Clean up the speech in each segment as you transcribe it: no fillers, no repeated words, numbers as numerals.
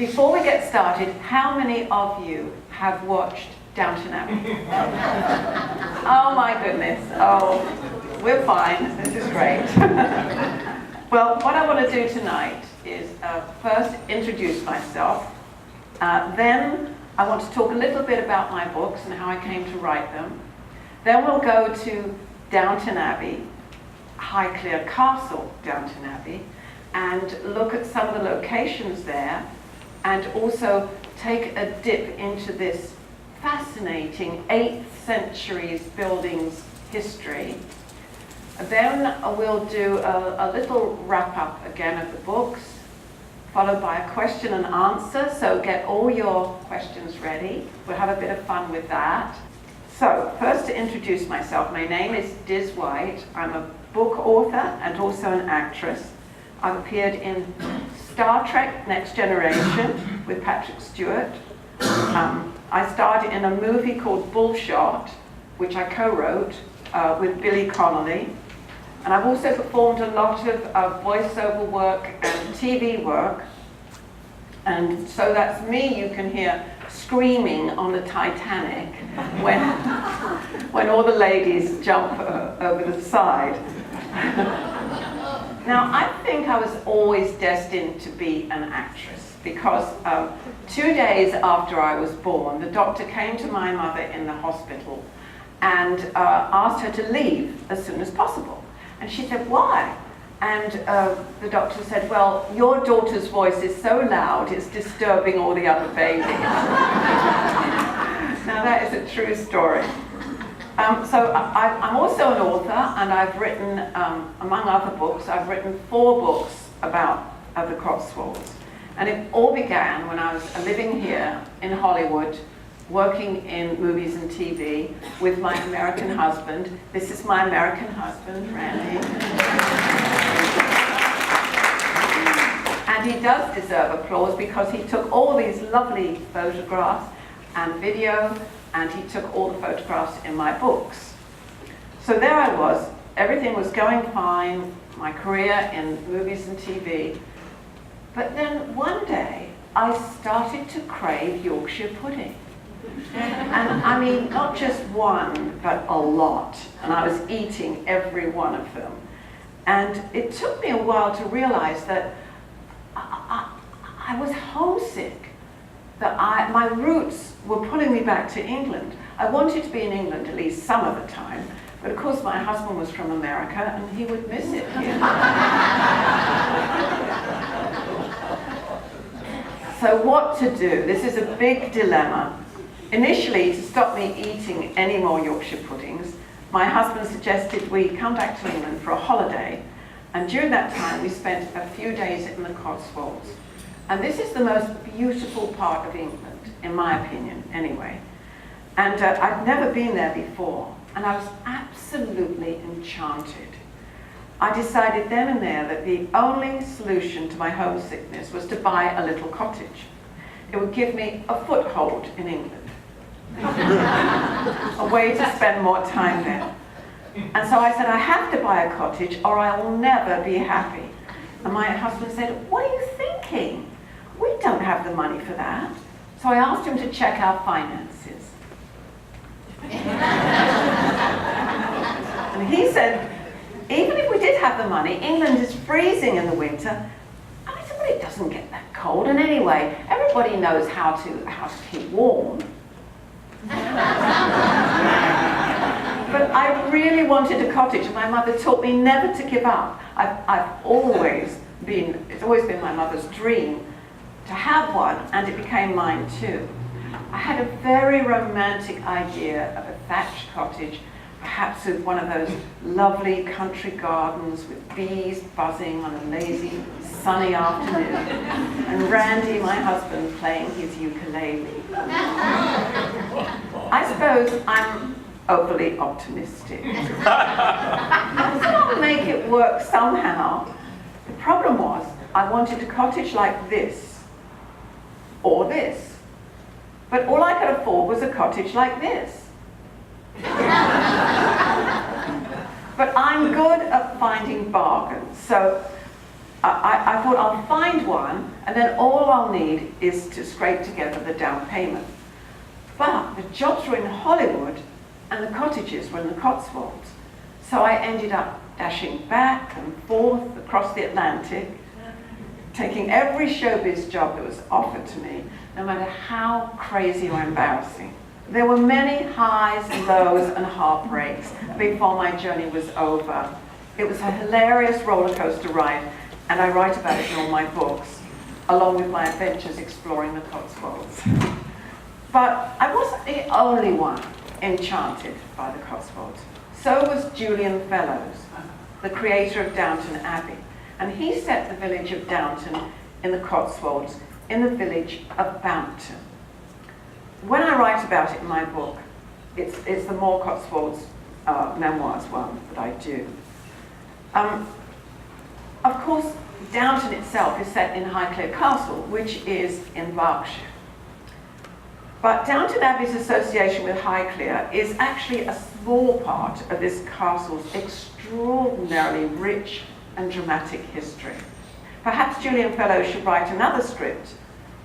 Before we get started, how many of you have watched Downton Abbey? Oh my goodness. Oh, we're fine. This is great. Well, what I want to do tonight is first introduce myself. Then I want to talk a little bit about my books and how I came to write them. Then we'll go to Downton Abbey, Highclere Castle, Downton Abbey, and look at some of the locations there, and also take a dip into this fascinating 8th century building's history. Then we'll do a little wrap-up again of the books, followed by a question and answer, so get all your questions ready. We'll have a bit of fun with that. So, first to introduce myself, my name is Diz White. I'm a book author and also an actress. I've appeared in Star Trek Next Generation with Patrick Stewart. I starred in a movie called Bullshot, which I co-wrote with Billy Connolly. And I've also performed a lot of voiceover work and TV work. And so that's me you can hear screaming on the Titanic when all the ladies jump over the side. Now, I think I was always destined to be an actress because 2 days after I was born, the doctor came to my mother in the hospital and asked her to leave as soon as possible. And she said, "Why?" And the doctor said, "Well, your daughter's voice is so loud, it's disturbing all the other babies." Now, that is a true story. So I'm also an author, and I've written, among other books, I've written 4 books about the Cotswolds. And it all began when I was living here in Hollywood, working in movies and TV with my American husband. This is my American husband, Randy. And he does deserve applause because he took all these lovely photographs and video, and he took all the photographs in my books. So there I was, everything was going fine, my career in movies and TV. But then one day, I started to crave Yorkshire pudding. And I mean, not just one, but a lot. And I was eating every one of them. And it took me a while to realize that I was homesick, that my roots were pulling me back to England. I wanted to be in England at least some of the time, but of course my husband was from America and he would miss it here. So what to do? This is a big dilemma. Initially, to stop me eating any more Yorkshire puddings, my husband suggested we come back to England for a holiday, and during that time we spent a few days in the Cotswolds. And this is the most beautiful part of England, in my opinion, anyway. And I'd never been there before, and I was absolutely enchanted. I decided then and there that the only solution to my homesickness was to buy a little cottage. It would give me a foothold in England, a way to spend more time there. And so I said, I have to buy a cottage or I will never be happy. And my husband said, what are you thinking? We don't have the money for that. So I asked him to check our finances. And he said, even if we did have the money, England is freezing in the winter. And I said, well, it doesn't get that cold. And anyway, everybody knows how to keep warm. But I really wanted a cottage, and my mother taught me never to give up. It's always been my mother's dream to have one, and it became mine too. I had a very romantic idea of a thatched cottage, perhaps with one of those lovely country gardens with bees buzzing on a lazy, sunny afternoon, and Randy, my husband, playing his ukulele. I suppose I'm overly optimistic. I thought I'd make it work somehow. The problem was, I wanted a cottage like this, or this. But all I could afford was a cottage like this. But I'm good at finding bargains, so I thought I'll find one, and then all I'll need is to scrape together the down payment. But the jobs were in Hollywood, and the cottages were in the Cotswolds. So I ended up dashing back and forth across the Atlantic, taking every showbiz job that was offered to me, no matter how crazy or embarrassing. There were many highs, lows, and heartbreaks before my journey was over. It was a hilarious roller coaster ride, and I write about it in all my books, along with my adventures exploring the Cotswolds. But I wasn't the only one enchanted by the Cotswolds. So was Julian Fellowes, the creator of Downton Abbey, and he set the village of Downton in the Cotswolds in the village of Bampton. When I write about it in my book, it's the More Cotswolds memoirs one that I do. Of course, Downton itself is set in Highclere Castle, which is in Berkshire. But Downton Abbey's association with Highclere is actually a small part of this castle's extraordinarily rich and dramatic history. Perhaps Julian Fellowes should write another script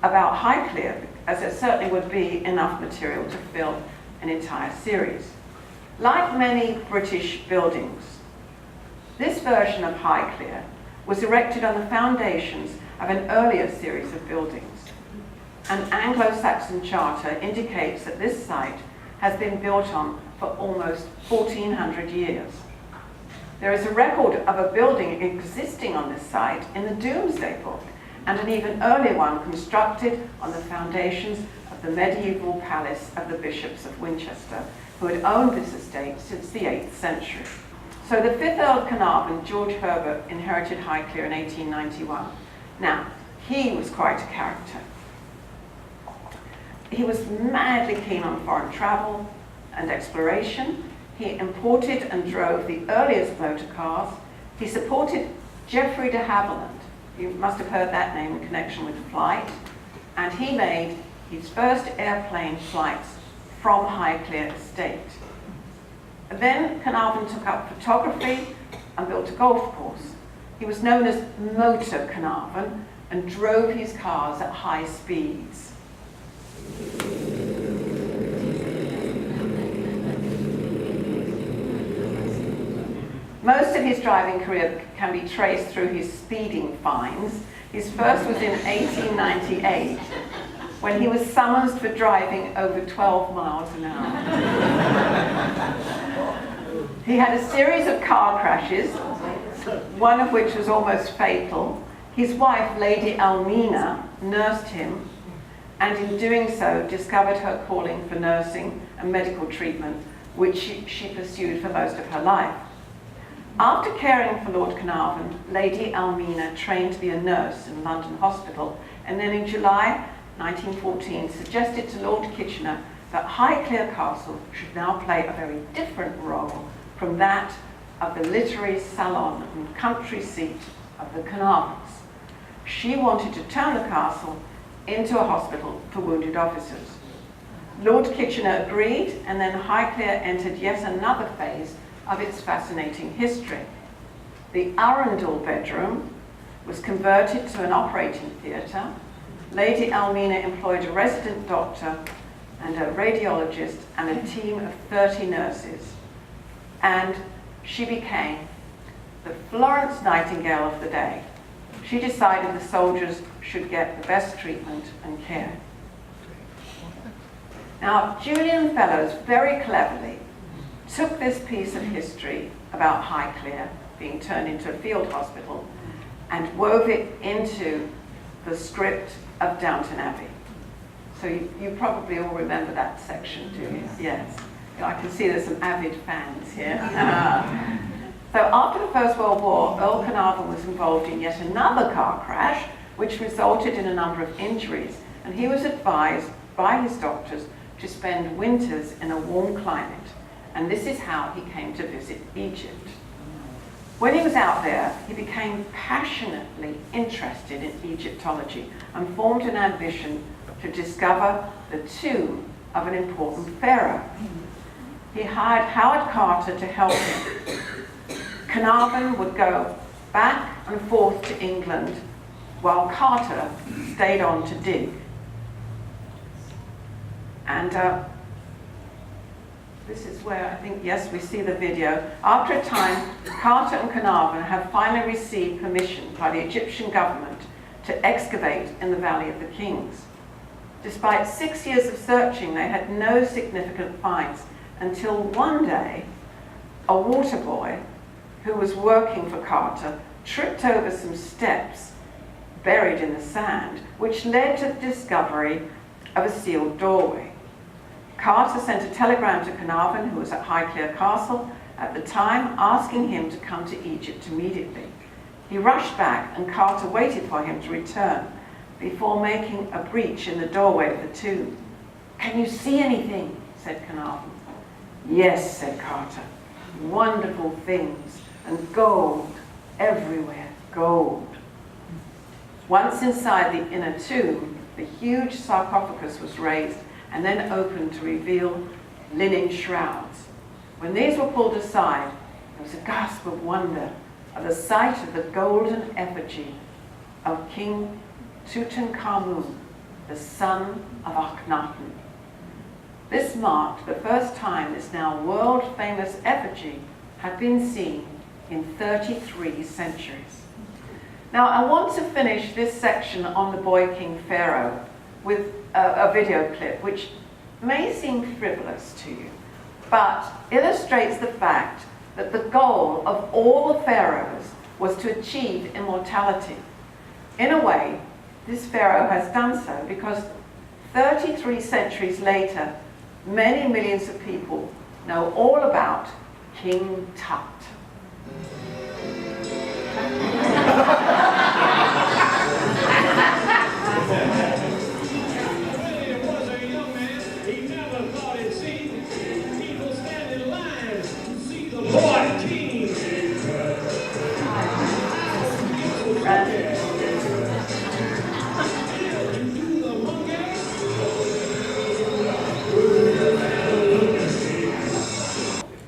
about Highclere, as there certainly would be enough material to fill an entire series. Like many British buildings, this version of Highclere was erected on the foundations of an earlier series of buildings. An Anglo-Saxon charter indicates that this site has been built on for almost 1400 years. There is a record of a building existing on this site in the Domesday Book, and an even earlier one constructed on the foundations of the medieval palace of the bishops of Winchester, who had owned this estate since the 8th century. So the 5th Earl of Carnarvon, George Herbert, inherited Highclere in 1891. Now, he was quite a character. He was madly keen on foreign travel and exploration. He imported and drove the earliest motor cars. He supported Geoffrey de Havilland. You must have heard that name in connection with flight. And he made his first airplane flights from Highclere Estate. Then Carnarvon took up photography and built a golf course. He was known as Motor Carnarvon and drove his cars at high speeds. Most of his driving career can be traced through his speeding fines. His first was in 1898, when he was summoned for driving over 12 miles an hour. He had a series of car crashes, one of which was almost fatal. His wife, Lady Almina, nursed him, and in doing so discovered her calling for nursing and medical treatment, which she pursued for most of her life. After caring for Lord Carnarvon, Lady Almina trained to be a nurse in London Hospital, and then in July 1914 suggested to Lord Kitchener that Highclere Castle should now play a very different role from that of the literary salon and country seat of the Carnarvons. She wanted to turn the castle into a hospital for wounded officers. Lord Kitchener agreed, and then Highclere entered yet another phase of its fascinating history. The Arundel bedroom was converted to an operating theatre. Lady Almina employed a resident doctor and a radiologist and a team of 30 nurses. And she became the Florence Nightingale of the day. She decided the soldiers should get the best treatment and care. Now, Julian Fellowes very cleverly took this piece of history about Highclere being turned into a field hospital and wove it into the script of Downton Abbey. So you probably all remember that section, do you? Yes. I can see there's some avid fans here. So after the First World War, Earl Carnarvon was involved in yet another car crash, which resulted in a number of injuries, and he was advised by his doctors to spend winters in a warm climate. And this is how he came to visit Egypt. When he was out there, he became passionately interested in Egyptology and formed an ambition to discover the tomb of an important pharaoh. He hired Howard Carter to help him. Carnarvon would go back and forth to England, while Carter stayed on to dig. And this is where I think, yes, we see the video. After a time, Carter and Carnarvon have finally received permission by the Egyptian government to excavate in the Valley of the Kings. Despite 6 years of searching, they had no significant finds until one day, a water boy who was working for Carter tripped over some steps buried in the sand, which led to the discovery of a sealed doorway. Carter sent a telegram to Carnarvon, who was at Highclere Castle at the time, asking him to come to Egypt immediately. He rushed back, and Carter waited for him to return before making a breach in the doorway of the tomb. "Can you see anything?" said Carnarvon. "Yes," said Carter. "Wonderful things, and gold everywhere, gold." Once inside the inner tomb, the huge sarcophagus was raised and then opened to reveal linen shrouds. When these were pulled aside, there was a gasp of wonder at the sight of the golden effigy of King Tutankhamun, the son of Akhenaten. This marked the first time this now world-famous effigy had been seen in 33 centuries. Now, I want to finish this section on the boy King Pharaoh with a video clip which may seem frivolous to you, but illustrates the fact that the goal of all the pharaohs was to achieve immortality. In a way, this pharaoh has done so because 33 centuries later, many millions of people know all about King Tut.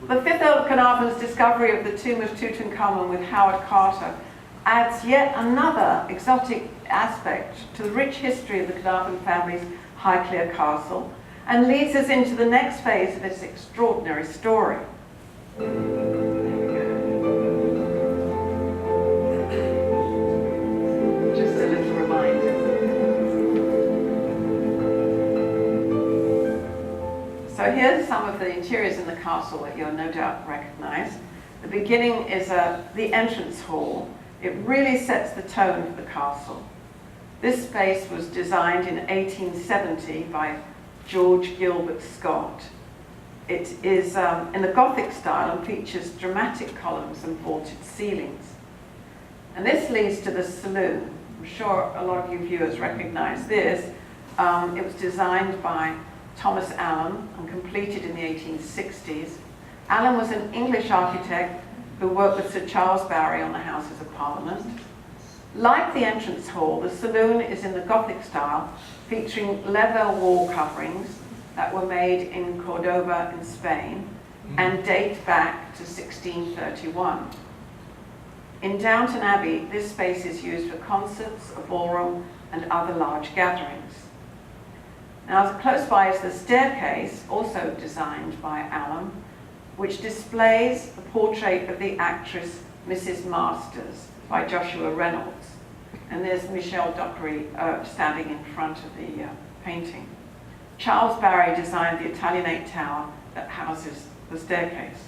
The fifth Earl of Carnarvon's discovery of the tomb of Tutankhamun with Howard Carter adds yet another exotic aspect to the rich history of the Carnarvon family's Highclere Castle and leads us into the next phase of its extraordinary story. Just a little reminder. So here's some of the interiors in the castle that you'll no doubt recognize. The beginning is the entrance hall. It really sets the tone for the castle. This space was designed in 1870 by George Gilbert Scott. It is in the Gothic style and features dramatic columns and vaulted ceilings. And this leads to the saloon. I'm sure a lot of you viewers recognize this. It was designed by Thomas Allen and completed in the 1860s. Allen was an English architect who worked with Sir Charles Barry on the Houses of Parliament. Like the entrance hall, the saloon is in the Gothic style, featuring leather wall coverings that were made in Cordoba in Spain and date back to 1631. In Downton Abbey, this space is used for concerts, a ballroom, and other large gatherings. Now, close by is the staircase, also designed by Allen, which displays the portrait of the actress Mrs. Masters by Joshua Reynolds. And there's Michelle Dockery standing in front of the painting. Charles Barry designed the Italianate tower that houses the staircase.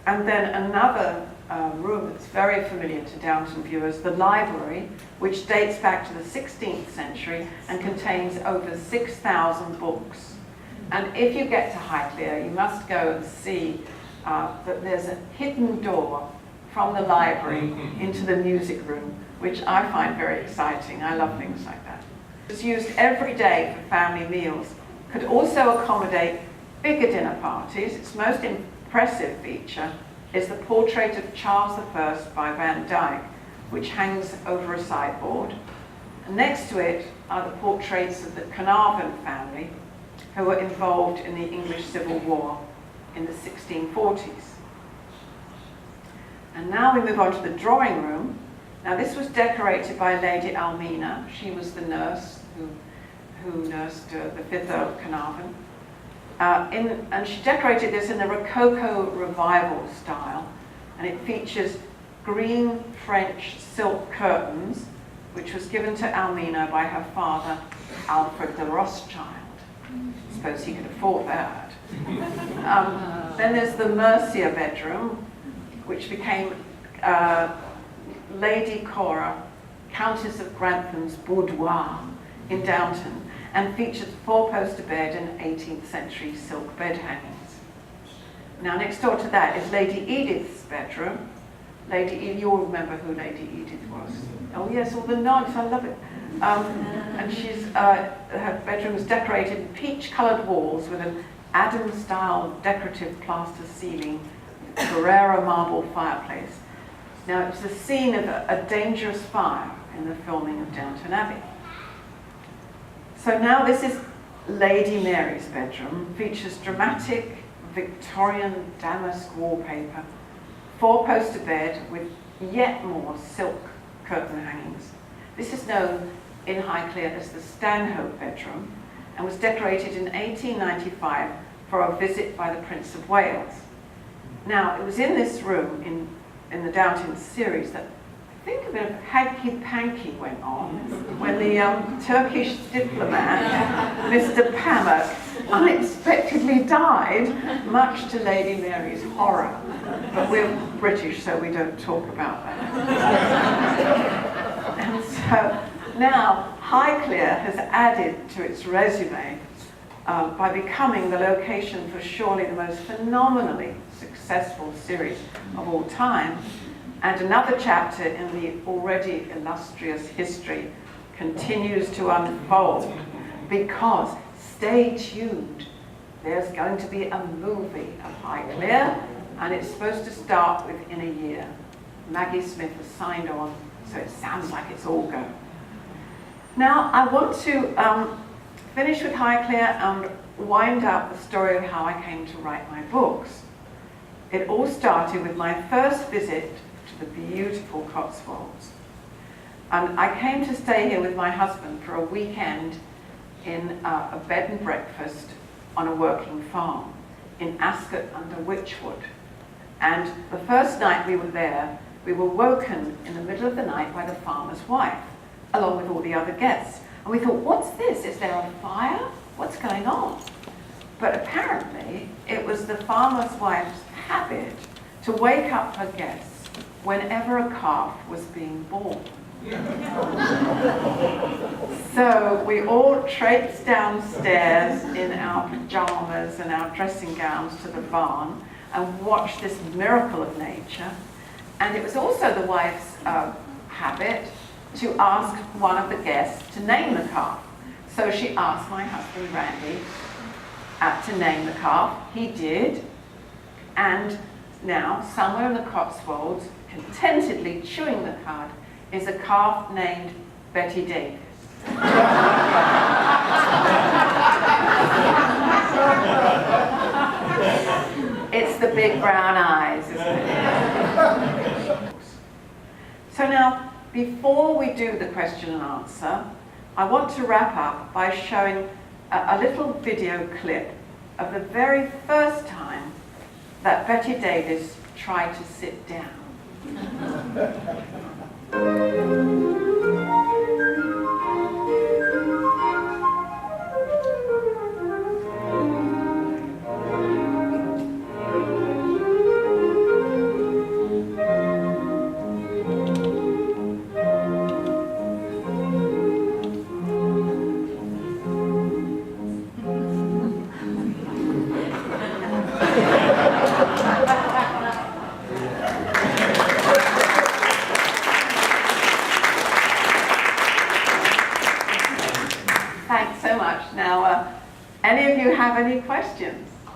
And then another room that's very familiar to Downton viewers, the library, which dates back to the 16th century and contains over 6,000 books. And if you get to Highclere, you must go and see that there's a hidden door from the library into the music room, which I find very exciting. I love things like that. It's used every day for family meals. Could also accommodate bigger dinner parties. Its most impressive feature is the portrait of Charles I by Van Dyck, which hangs over a sideboard. And next to it are the portraits of the Carnarvon family, who were involved in the English Civil War in the 1640s. And now we move on to the drawing room. Now this was decorated by Lady Almina. She was the nurse who nursed the 5th Earl of Carnarvon. And she decorated this in the Rococo Revival style. And it features green French silk curtains, which was given to Almina by her father, Alfred de Rothschild. I suppose he could afford that. Then there's the Mercia bedroom, which became Lady Cora, Countess of Grantham's boudoir in Downton, and features a 4-poster bed and 18th century silk bed hangings. Now next door to that is Lady Edith's bedroom. Lady Edith, you all remember who Lady Edith was. Oh yes, all the nods, I love it. And her bedroom was decorated in peach-coloured walls with an Adam-style decorative plaster ceiling, Carrara marble fireplace. Now it was the scene of a dangerous fire in the filming of Downton Abbey. So now this is Lady Mary's bedroom. Features dramatic Victorian damask wallpaper, 4-poster bed with yet more silk curtain hangings. This is known in Highclere as the Stanhope bedroom and was decorated in 1895 for a visit by the Prince of Wales. Now, it was in this room in the Downton series that I think a bit of hanky-panky went on when the Turkish diplomat, Mr. Pamuk, unexpectedly died, much to Lady Mary's horror. But we're British, so we don't talk about that. And so now Highclere has added to its resume by becoming the location for surely the most phenomenally successful series of all time, and another chapter in the already illustrious history continues to unfold, because, stay tuned, there's going to be a movie of Highclere, and it's supposed to start within a year. Maggie Smith has signed on, so it sounds like it's all go. Now, I want to finish with Highclere and wind up the story of how I came to write my books. It all started with my first visit to the beautiful Cotswolds. And I came to stay here with my husband for a weekend in a bed and breakfast on a working farm in Ascot under Wychwood. And the first night we were there, we were woken in the middle of the night by the farmer's wife, along with all the other guests. And we thought, what's this? Is there a fire? What's going on? But apparently, it was the farmer's wife's habit to wake up her guests whenever a calf was being born. So we all traipsed downstairs in our pajamas and our dressing gowns to the barn and watched this miracle of nature. And it was also the wife's habit to ask one of the guests to name the calf. So she asked my husband Randy to name the calf. He did. And now, somewhere in the Cotswolds, contentedly chewing the cud, is a calf named Betty Davis. It's the big brown eyes, isn't it? So now, before we do the question and answer, I want to wrap up by showing a little video clip of the very first time that Betty Davis tried to sit down. Thanks so much. Now, any of you have any questions?